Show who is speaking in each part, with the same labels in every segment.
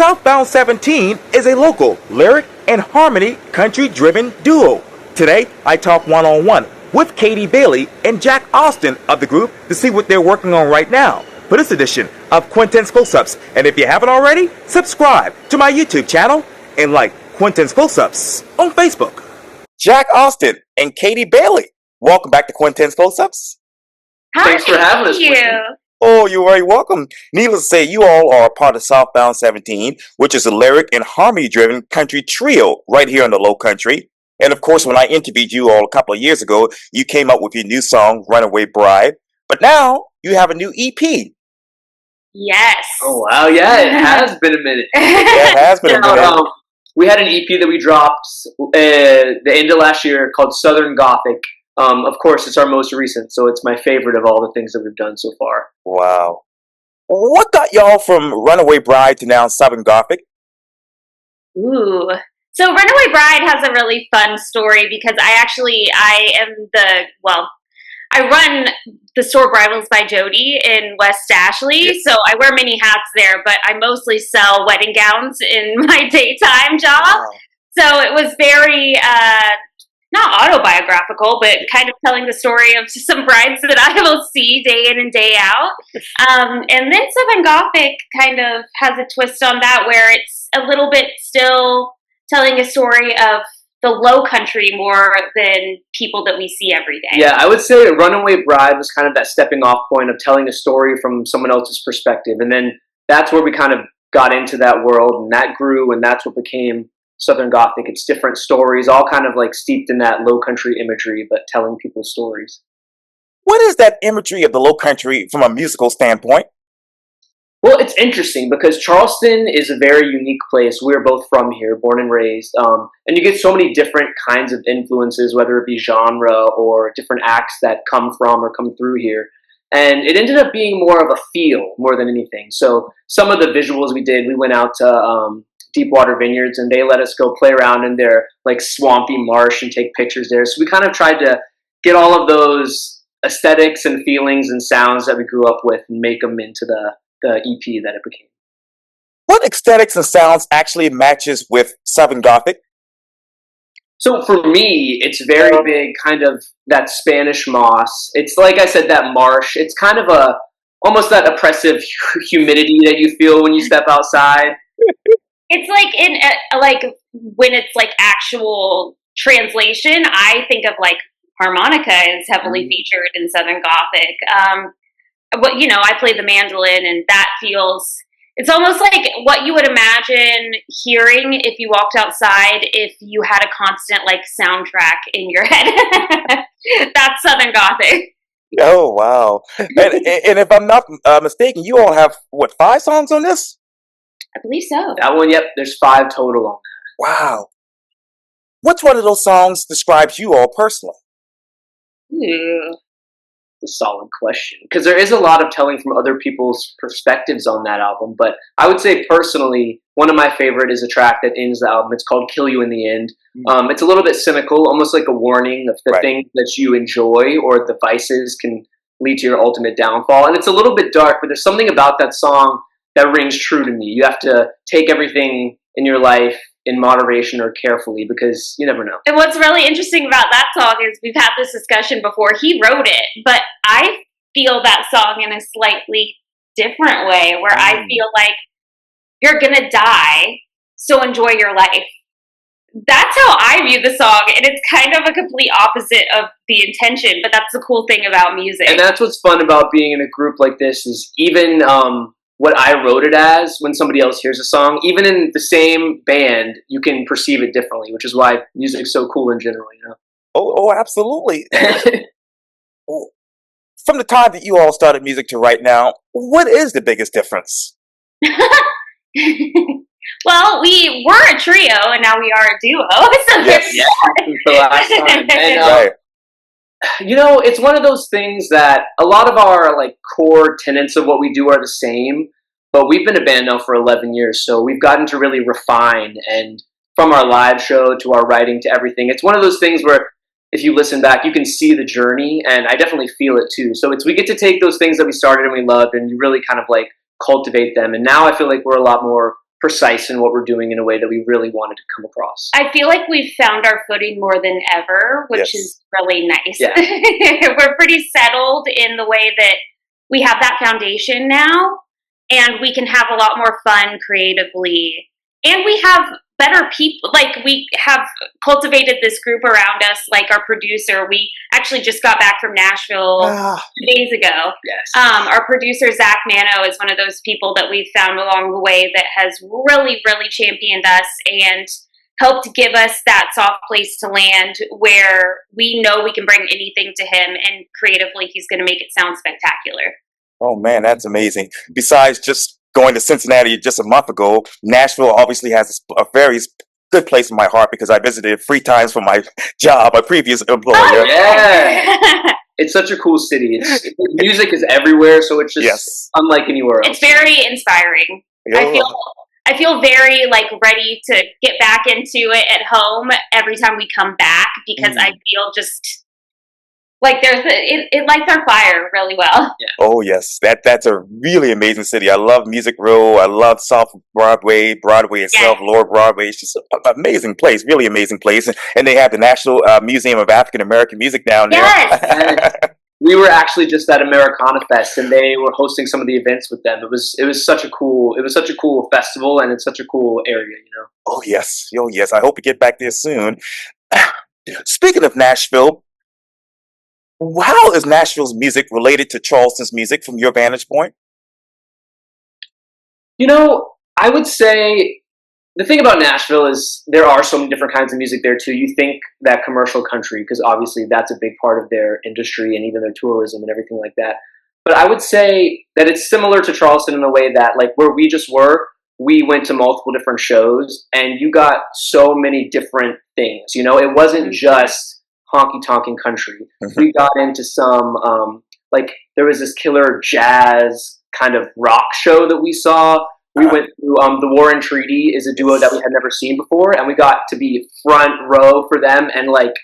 Speaker 1: Southbound 17 is a local lyric and harmony country-driven duo. Today, I talk one-on-one with Katie Bailey and Jack Austen of the group to see what they're working on right now for this edition of Quintin's Close-Ups. And if you haven't already, subscribe to my YouTube channel and like Quintin's Close-Ups on Facebook. Jack Austen and Katie Bailey, welcome back to Quintin's Close-Ups.
Speaker 2: Hi,
Speaker 3: thanks for having us.
Speaker 2: thank you.
Speaker 1: Oh, you're very welcome. Needless to say, you all are a part of Southbound 17, which is a lyric and harmony-driven country trio right here in the Low Country. And of course, when I interviewed you all a couple of years ago, you came up with your new song, Runaway Bride. But now you have a new EP.
Speaker 2: Yes.
Speaker 3: Oh wow, yeah, it has been a minute.
Speaker 1: Yeah, it has been a minute.
Speaker 3: We had an EP that we dropped the end of last year called Southern Gothic. Of course, it's our most recent, so it's my favorite of all the things that we've done so far.
Speaker 1: Wow. What got y'all from Runaway Bride to now Southern Gothic?
Speaker 2: Ooh. So Runaway Bride has a really fun story because I run the store Bridals by Jody in West Ashley.
Speaker 3: Yes.
Speaker 2: So I wear many hats there, but I mostly sell wedding gowns in my daytime job.
Speaker 1: Wow.
Speaker 2: So it was very, not autobiographical, but kind of telling the story of some brides that I will see day in and day out. And then Southern Gothic kind of has a twist on that where it's a little bit still telling a story of the Low Country more than people that we see every day.
Speaker 3: Yeah, I would say Runaway Bride was kind of that stepping off point of telling a story from someone else's perspective. And then that's where we kind of got into that world, and that grew, and that's what became Southern Gothic. It's different stories, all kind of like steeped in that Low Country imagery, but telling people's stories.
Speaker 1: What is that imagery of the Low Country from a musical standpoint?
Speaker 3: Well, it's interesting because Charleston is a very unique place. We're both from here, born and raised. And you get so many different kinds of influences, whether it be genre or different acts that come from or come through here. And it ended up being more of a feel more than anything. So some of the visuals we did, we went out to Deepwater Vineyards and they let us go play around in their like swampy marsh and take pictures there. So we kind of tried to get all of those aesthetics and feelings and sounds that we grew up with and make them into the EP that it became.
Speaker 1: What aesthetics and sounds actually matches with Southern Gothic?
Speaker 3: So for me, it's very big, kind of that Spanish moss. It's like I said, that marsh. It's kind of almost that oppressive humidity that you feel when you step outside.
Speaker 2: It's like like when it's like actual translation, I think of like harmonica is heavily featured in Southern Gothic. I play the mandolin, and that feels, it's almost like what you would imagine hearing if you walked outside if you had a constant like soundtrack in your head. That's Southern Gothic.
Speaker 1: Oh, wow. And if I'm not mistaken, you all have, 5 songs on this?
Speaker 2: I believe so.
Speaker 3: That one, yep, there's 5 total on that.
Speaker 1: Wow. Which one of those songs describes you all personally?
Speaker 3: A solid question, because there is a lot of telling from other people's perspectives on that album, but I would say personally one of my favorite is a track that ends the album. It's called Kill You in the End. It's a little bit cynical, almost like a warning of the things that you enjoy or the vices can lead to your ultimate downfall, and it's a little bit dark, but there's something about that song that rings true to me. You have to take everything in your life in moderation or carefully because you never know.
Speaker 2: And what's really interesting about that song is we've had this discussion before. He wrote it, but I feel that song in a slightly different way where I feel like you're going to die, so enjoy your life. That's how I view the song, and it's kind of a complete opposite of the intention, but that's the cool thing about music.
Speaker 3: And that's what's fun about being in a group like this is even what I wrote it as, when somebody else hears a song, even in the same band, you can perceive it differently, which is why music's so cool in general, you know?
Speaker 1: Oh, absolutely. From the time that you all started music to right now, what is the biggest difference?
Speaker 2: Well, we were a trio, and now we are a duo. So
Speaker 1: Yes.
Speaker 3: Since the last time. And, it's one of those things that a lot of our like core tenets of what we do are the same, but we've been a band now for 11 years, so we've gotten to really refine, and from our live show to our writing to everything, it's one of those things where if you listen back, you can see the journey, and I definitely feel it too. So we get to take those things that we started and we loved, and you really kind of like cultivate them, and now I feel like we're a lot more precise in what we're doing in a way that we really wanted to come across.
Speaker 2: I feel like we've found our footing more than ever, which is really nice.
Speaker 3: Yeah.
Speaker 2: We're pretty settled in the way that we have that foundation now, and we can have a lot more fun creatively. And we have better people. Like, we have cultivated this group around us, like our producer. We actually just got back from Nashville 2 days ago.
Speaker 3: Yes.
Speaker 2: Our producer, Zach Mano, is one of those people that we've found along the way that has really, really championed us and helped give us that soft place to land where we know we can bring anything to him, and creatively he's going to make it sound spectacular.
Speaker 1: Oh man, that's amazing. Besides just going to Cincinnati just a month ago, Nashville obviously has a very good place in my heart because I visited 3 times for my job, my previous employer.
Speaker 3: Oh, yeah. It's such a cool city. Music is everywhere, so it's just unlike anywhere else.
Speaker 2: It's very inspiring.
Speaker 1: Yeah.
Speaker 2: I feel very like ready to get back into it at home every time we come back, because I feel just like it lights our fire really well.
Speaker 3: Yeah.
Speaker 1: Oh yes, that's a really amazing city. I love Music Row. I love South Broadway, Broadway itself, Lower Broadway. It's just an amazing place, really amazing place. And they have the National Museum of African American Music down there.
Speaker 2: Yes.
Speaker 3: We were actually just at Americana Fest, and they were hosting some of the events with them. It was such a cool festival, and it's such a cool area, you know.
Speaker 1: Oh yes, I hope to get back there soon. Speaking of Nashville, how is Nashville's music related to Charleston's music from your vantage point?
Speaker 3: You know, I would say the thing about Nashville is there are so many different kinds of music there too. You think that commercial country, because obviously that's a big part of their industry and even their tourism and everything like that. But I would say that it's similar to Charleston in the way that, like, where we just were, we went to multiple different shows and you got so many different things. You know, it wasn't just honky-tonking country. We got into some, like, there was this killer jazz kind of rock show that we saw. We went through, the War and Treaty is a duo that we had never seen before, and we got to be front row for them, and, like,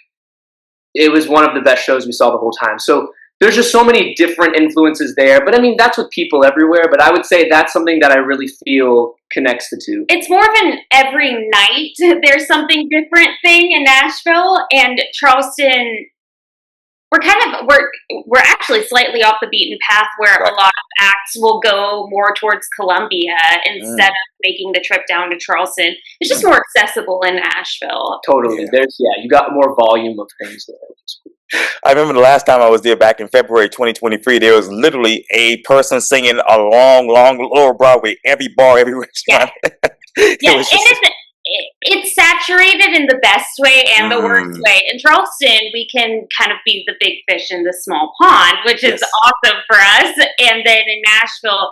Speaker 3: it was one of the best shows we saw the whole time. So there's just so many different influences there. But I mean, that's with people everywhere. But I would say that's something that I really feel connects the two.
Speaker 2: It's more of an every night there's something different thing in Nashville, and Charleston. We're actually slightly off the beaten path where a lot of acts will go more towards Columbia instead of making the trip down to Charleston. It's just more accessible in Nashville.
Speaker 3: Totally. You got more volume of things there.
Speaker 1: I remember the last time I was there back in February 2023, there was literally a person singing a long Lower Broadway, every bar, every restaurant.
Speaker 2: Yeah, it's saturated in the best way and the worst way. In Charleston, we can kind of be the big fish in the small pond, which is awesome for us. And then in Nashville,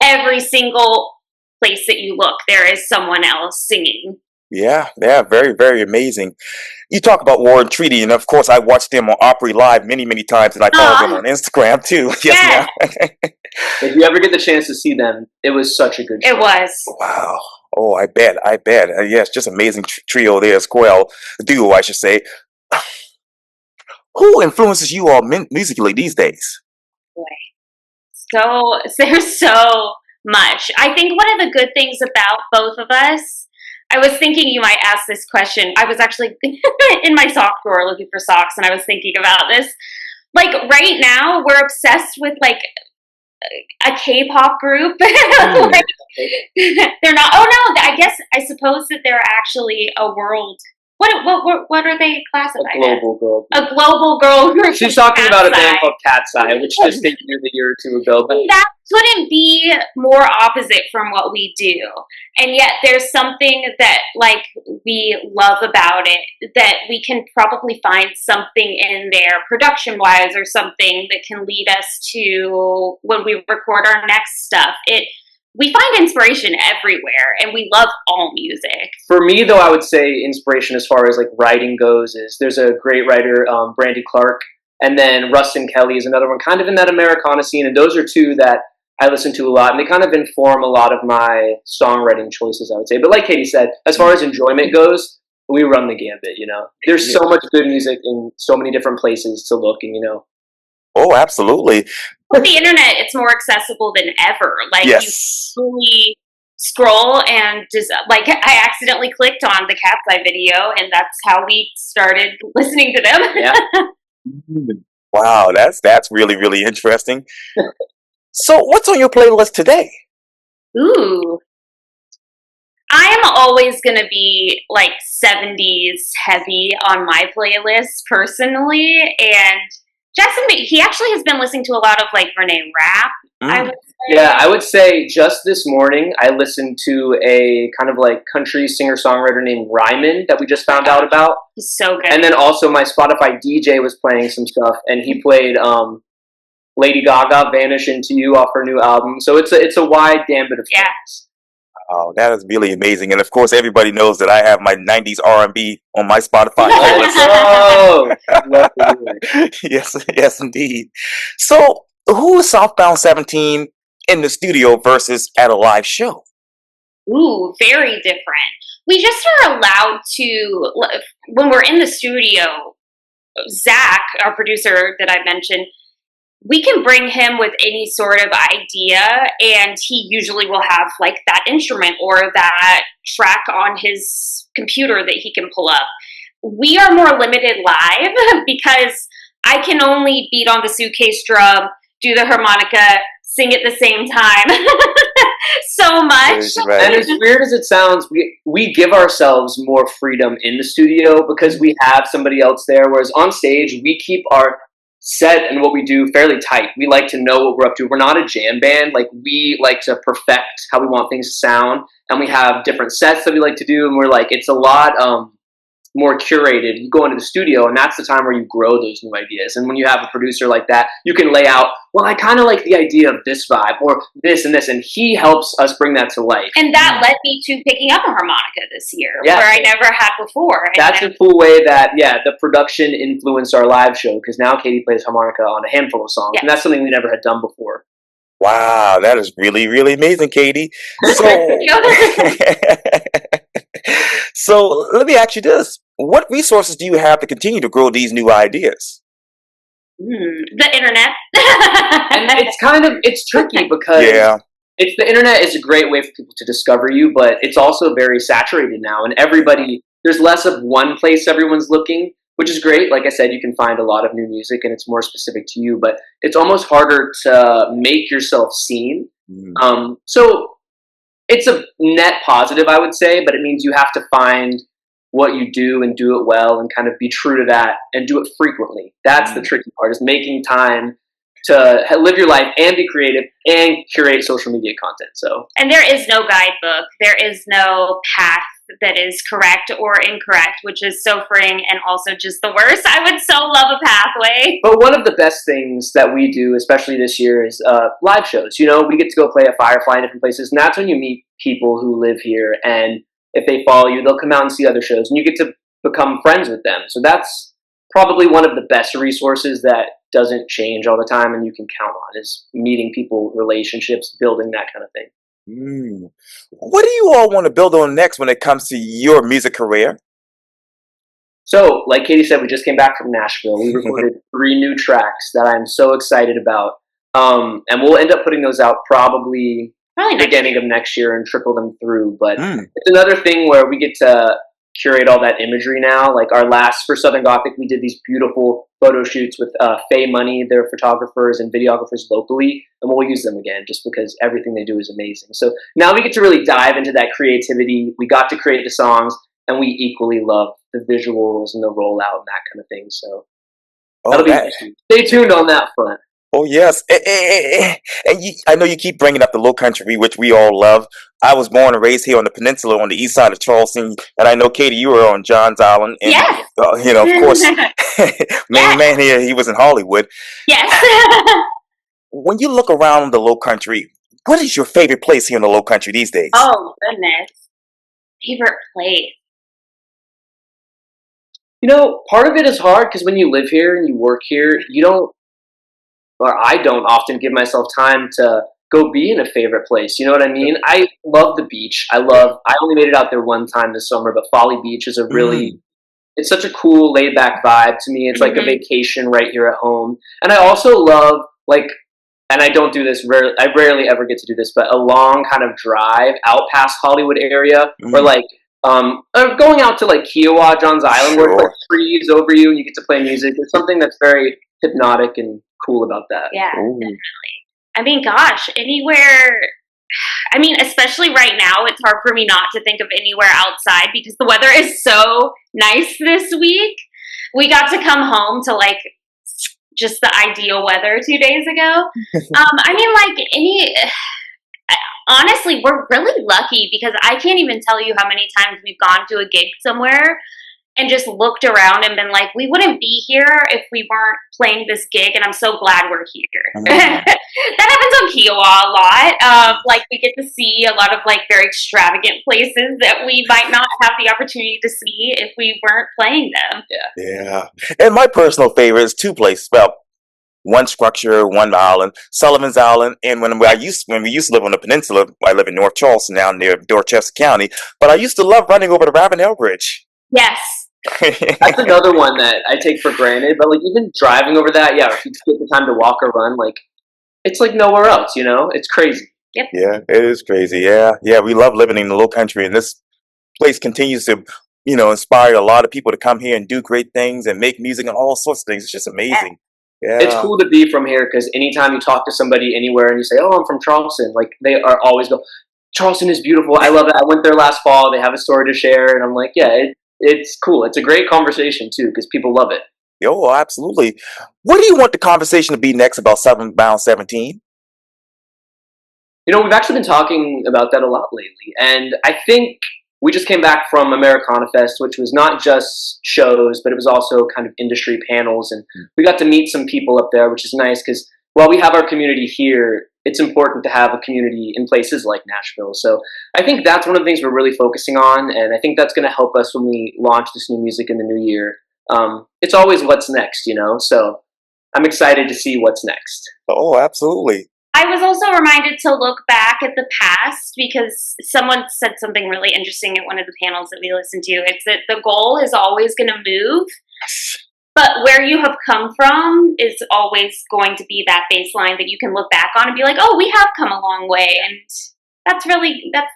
Speaker 2: every single place that you look, there is someone else singing.
Speaker 1: Yeah, very, very amazing. You talk about War and Treaty, and of course, I watched them on Opry Live many, many times, and I follow them on Instagram too. Yes,
Speaker 3: if you ever get the chance to see them, it was such a good show.
Speaker 2: It was.
Speaker 1: Wow. Oh, I bet. Yes, just amazing trio there as well. Duo, I should say. Who influences you all musically these days?
Speaker 2: Boy. So there's so much. I think one of the good things about both of us, I was thinking you might ask this question. I was actually in my sock drawer looking for socks, and I was thinking about this. Like, right now, we're obsessed with, like, a K-pop group. Like, they're not. Oh no! I suppose that they're actually a world. What are they classified?
Speaker 3: A global girl group.
Speaker 2: A global girl group.
Speaker 3: She's talking about a band called Cat's Eye, which just debuted a year or two ago. But
Speaker 2: that couldn't be more opposite from what we do, and yet there's something that, like, we love about it, that we can probably find something in there production-wise or something that can lead us to when we record our next stuff. We find inspiration everywhere, and we love all music.
Speaker 3: For me, though, I would say inspiration as far as, like, writing goes is there's a great writer, Brandy Clark, and then Rustin Kelly is another one, kind of in that Americana scene, and those are two that I listen to a lot, and they kind of inform a lot of my songwriting choices, I would say. But like Katie said, as far as enjoyment goes, we run the gambit, you know. There's so much good music in so many different places to look, and, you know.
Speaker 1: Oh, absolutely.
Speaker 2: With the internet, it's more accessible than ever. Like, you fully scroll and just like I accidentally clicked on the Cat's Eye video, and that's how we started listening to them.
Speaker 3: Yeah.
Speaker 1: Wow, that's really, really interesting. So, what's on your playlist today?
Speaker 2: Ooh. I am always going to be like 70s heavy on my playlist personally. And Jackson, he actually has been listening to a lot of like Renee Rapp, I would say.
Speaker 3: Yeah, I would say just this morning I listened to a kind of like country singer-songwriter named Ryman that we just found out about.
Speaker 2: He's so good.
Speaker 3: And then also my Spotify DJ was playing some stuff, and he played Lady Gaga, "Vanish Into You" off her new album. So it's a wide gambit of things.
Speaker 1: Oh, that is really amazing. And of course, everybody knows that I have my 90s R&B on my Spotify
Speaker 3: Oh,
Speaker 1: yes, yes, indeed. So, who is Southbound 17 in the studio versus at a live show?
Speaker 2: Ooh, very different. We just are allowed to, when we're in the studio, Zach, our producer that I mentioned, we can bring him with any sort of idea, and he usually will have like that instrument or that track on his computer that he can pull up. We are more limited live because I can only beat on the suitcase drum, do the harmonica, sing at the same time so much.
Speaker 1: Right.
Speaker 3: And as weird as it sounds, we give ourselves more freedom in the studio because we have somebody else there, whereas on stage, we keep our set and what we do fairly tight. We like to know what we're up to. We're not a jam band. Like, we like to perfect how we want things to sound, and we have different sets that we like to do, and we're like, it's a lot more curated. You go into the studio, and that's the time where you grow those new ideas. And when you have a producer like that, you can lay out, well, I kind of like the idea of this vibe or this and this, and he helps us bring that to life.
Speaker 2: And that led me to picking up a harmonica this year, where I never had before.
Speaker 3: That's a cool way that, the production influenced our live show, because now Katie plays harmonica on a handful of songs, and that's something we never had done before.
Speaker 1: Wow, that is really, really amazing, Katie. So, so let me ask you this. What resources do you have to continue to grow these new ideas?
Speaker 2: The internet.
Speaker 3: And it's tricky because the internet is a great way for people to discover you, but it's also very saturated now, and there's less of one place everyone's looking, which is great. Like I said, you can find a lot of new music and it's more specific to you, but it's almost harder to make yourself seen. So it's a net positive, I would say, but it means you have to find what you do and do it well and kind of be true to that and do it frequently. That's the tricky part, is making time to live your life and be creative and curate social media content.
Speaker 2: And there is no guidebook. There is no path that is correct or incorrect, which is so freeing and also just the worst. I would so love a pathway.
Speaker 3: But one of the best things that we do, especially this year, is live shows. You know, we get to go play at Firefly in different places, and that's when you meet people who live here, and if they follow you, they'll come out and see other shows, and you get to become friends with them. So that's probably one of the best resources that doesn't change all the time and you can count on, is meeting people, relationships, building that kind of thing.
Speaker 1: What do you all want to build on next when it comes to your music career?
Speaker 3: So, like Katie said, we just came back from Nashville. We recorded 3 new tracks that I'm so excited about. And we'll end up putting those out probably beginning of next year and trickle them through. But it's another thing where we get to curate all that imagery now. Like for Southern Gothic, we did these beautiful photo shoots with Faye Money, their photographers and videographers locally, and we'll use them again just because everything they do is amazing. So now we get to really dive into that creativity. We got to create the songs, and we equally love the visuals and the rollout and that kind of thing. So that'll be interesting. Stay tuned on that front.
Speaker 1: Oh, yes. And I know you keep bringing up the Low Country, which we all love. I was born and raised here on the peninsula on the east side of Charleston. And I know, Katie, you were on Johns Island. And, you know, of course, main man here, he was in Hollywood.
Speaker 2: Yes.
Speaker 1: When you look around the Low Country, what is your favorite place here in the Low Country these days?
Speaker 2: Oh, goodness. Favorite place?
Speaker 3: You know, part of it is hard because when you live here and you work here, I don't often give myself time to go be in a favorite place. You know what I mean? I love the beach. I only made it out there one time this summer, but Folly Beach is it's such a cool laid back vibe to me. It's like a vacation right here at home. And I also love, like, and I don't do this. I rarely ever get to do this, but a long kind of drive out past Hollywood area, or like going out to like Kiowa, Johns Island, where it's like trees over you and you get to play music. There's something that's very hypnotic and cool about that.
Speaker 2: Yeah, definitely. I mean, gosh, anywhere. I mean, especially right now, it's hard for me not to think of anywhere outside because the weather is so nice this week. We got to come home to like just the ideal weather 2 days ago. I mean, like honestly, we're really lucky because I can't even tell you how many times we've gone to a gig somewhere and just looked around and been like, we wouldn't be here if we weren't playing this gig, and I'm so glad we're here. That happens on Kiowa a lot. Like, we get to see a lot of, like, very extravagant places that we might not have the opportunity to see if we weren't playing them.
Speaker 1: Yeah. And my personal favorite is two places. Well, one structure, one island, Sullivan's Island, and when we used to live on the peninsula, I live in North Charleston now near Dorchester County, but I used to love running over the Ravenel Bridge.
Speaker 2: Yes.
Speaker 3: That's another one that I take for granted, but like even driving over that, if you take the time to walk or run, like it's like nowhere else, you know? It's crazy.
Speaker 2: Yep.
Speaker 1: Yeah, it is crazy. Yeah, we love living in the low country, and this place continues to, inspire a lot of people to come here and do great things and make music and all sorts of things. It's just amazing. Yeah.
Speaker 3: It's cool to be from here because anytime you talk to somebody anywhere and you say, "Oh, I'm from Charleston," like they are always go, "Charleston is beautiful. I love it. I went there last fall. They have a story to share," and I'm like, "Yeah, it's cool. It's a great conversation too because people love it."
Speaker 1: Oh, absolutely. What do you want the conversation to be next about Southbound 17?
Speaker 3: We've actually been talking about that a lot lately, and I think we just came back from Americana Fest, which was not just shows, but it was also kind of industry panels, and we got to meet some people up there, which is nice because while we have our community here, it's important to have a community in places like Nashville. So I think that's one of the things we're really focusing on, and I think that's going to help us when we launch this new music in the new year. It's always what's next, so I'm excited to see what's next.
Speaker 1: Oh, absolutely.
Speaker 2: I was also reminded to look back at the past because someone said something really interesting at one of the panels that we listened to. It's that the goal is always going to move, but where you have come from is always going to be that baseline that you can look back on and be like, oh, we have come a long way. And that's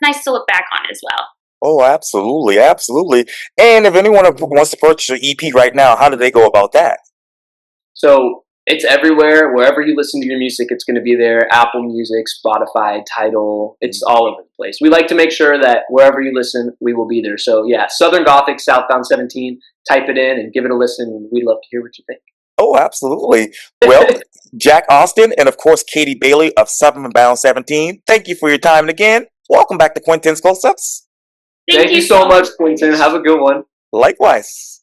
Speaker 2: nice to look back on as well.
Speaker 1: Oh, absolutely. Absolutely. And if anyone wants to purchase your EP right now, how do they go about that?
Speaker 3: So it's everywhere. Wherever you listen to your music, it's going to be there. Apple Music, Spotify, Tidal. It's all over the place. We like to make sure that wherever you listen, we will be there. So yeah, Southern Gothic, Southbound 17. Type it in and give it a listen. We'd love to hear what you think.
Speaker 1: Oh, absolutely. Well, Jack Austen and, of course, Katie Bailey of Southbound 17, thank you for your time. And again, welcome back to Quintin's Close-Ups.
Speaker 3: Thank you so much, Quintin. Have a good one.
Speaker 1: Likewise.